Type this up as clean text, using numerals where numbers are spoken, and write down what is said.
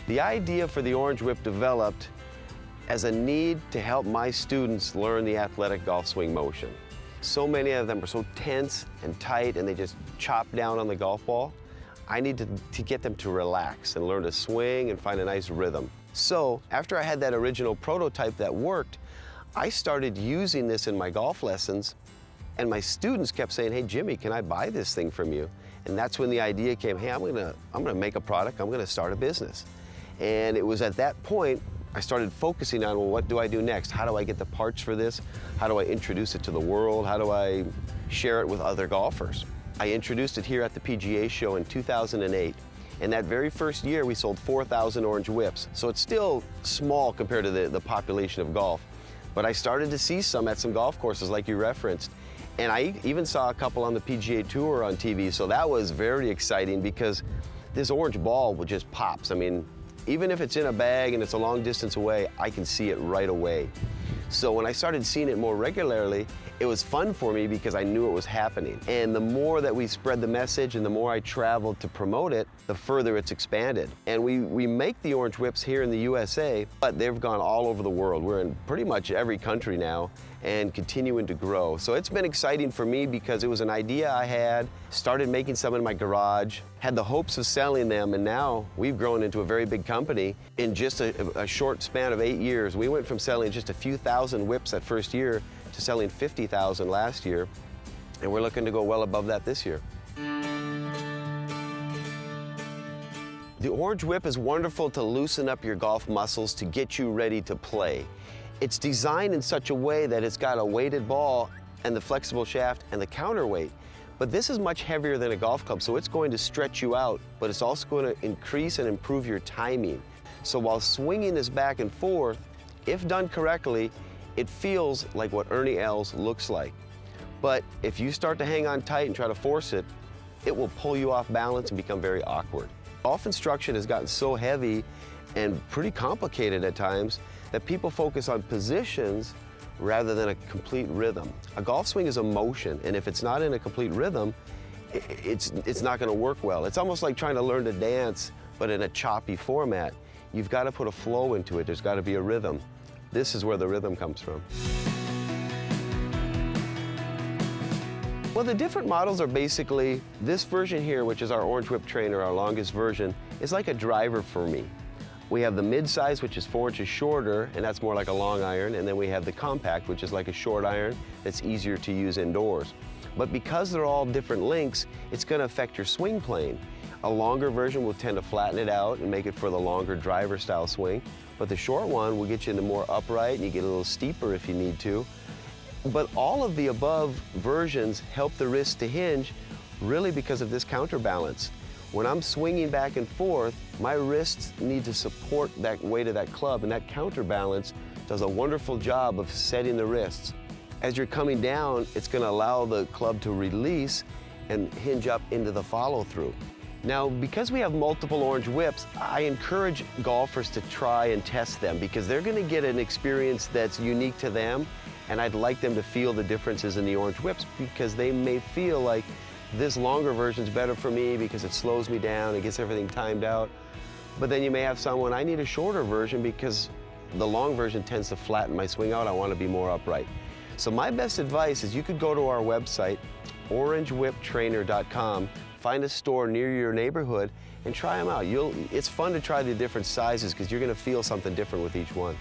The idea for the Orange Whip developed as a need to help my students learn the athletic golf swing motion. So many of them are so tense and tight and they just chop down on the golf ball. I need to get them to relax and learn to swing and find a nice rhythm. So after I had that original prototype that worked, I started using this in my golf lessons, and my students kept saying, "Hey Jimmy, can I buy this thing from you?" And that's when the idea came, hey, I'm gonna make a product, I'm gonna start a business. And it was at that point I started focusing on, well, what do I do next? How do I get the parts for this? How do I introduce it to the world? How do I share it with other golfers? I introduced it here at the PGA show in 2008. And that very first year, we sold 4,000 Orange Whips. So it's still small compared to the population of golf. But I started to see some at some golf courses like you referenced. And I even saw a couple on the PGA Tour on TV. So that was very exciting because this orange ball just pops. I mean, even if it's in a bag and it's a long distance away, I can see it right away. So when I started seeing it more regularly, it was fun for me because I knew it was happening. And the more that we spread the message and the more I traveled to promote it, the further it's expanded. And we make the Orange Whips here in the USA, but they've gone all over the world. We're in pretty much every country now and continuing to grow. So it's been exciting for me because it was an idea I had, started making some in my garage, had the hopes of selling them, and now we've grown into a very big company. In just a short span of 8 years, we went from selling just a few thousand whips that first year to selling 50,000 last year, and we're looking to go well above that this year. The Orange Whip is wonderful to loosen up your golf muscles to get you ready to play. It's designed in such a way that it's got a weighted ball and the flexible shaft and the counterweight. But this is much heavier than a golf club, so it's going to stretch you out, but it's also going to increase and improve your timing. So while swinging this back and forth, if done correctly, it feels like what Ernie Els looks like. But if you start to hang on tight and try to force it, it will pull you off balance and become very awkward. Golf instruction has gotten so heavy and pretty complicated at times that people focus on positions rather than a complete rhythm. A golf swing is a motion, and if it's not in a complete rhythm, it's not going to work well. It's almost like trying to learn to dance, but in a choppy format. You've got to put a flow into it. There's got to be a rhythm. This is where the rhythm comes from. Well, the different models are basically, this version here, which is our Orange Whip trainer, our longest version, is like a driver for me. We have the mid-size, which is 4 inches shorter, and that's more like a long iron, and then we have the compact, which is like a short iron that's easier to use indoors. But because they're all different lengths, it's going to affect your swing plane. A longer version will tend to flatten it out and make it for the longer driver style swing, but the short one will get you into more upright, and you get a little steeper if you need to. But all of the above versions help the wrist to hinge really because of this counterbalance. When I'm swinging back and forth, my wrists need to support that weight of that club, and that counterbalance does a wonderful job of setting the wrists. As you're coming down, it's going to allow the club to release and hinge up into the follow-through. Now, because we have multiple Orange Whips, I encourage golfers to try and test them because they're going to get an experience that's unique to them, and I'd like them to feel the differences in the Orange Whips because they may feel like this longer version's better for me because it slows me down, it gets everything timed out. But then you may have someone, I need a shorter version because the long version tends to flatten my swing out, I want to be more upright. So my best advice is you could go to our website, orangewhiptrainer.com, find a store near your neighborhood and try them out. It's fun to try the different sizes because you're going to feel something different with each one.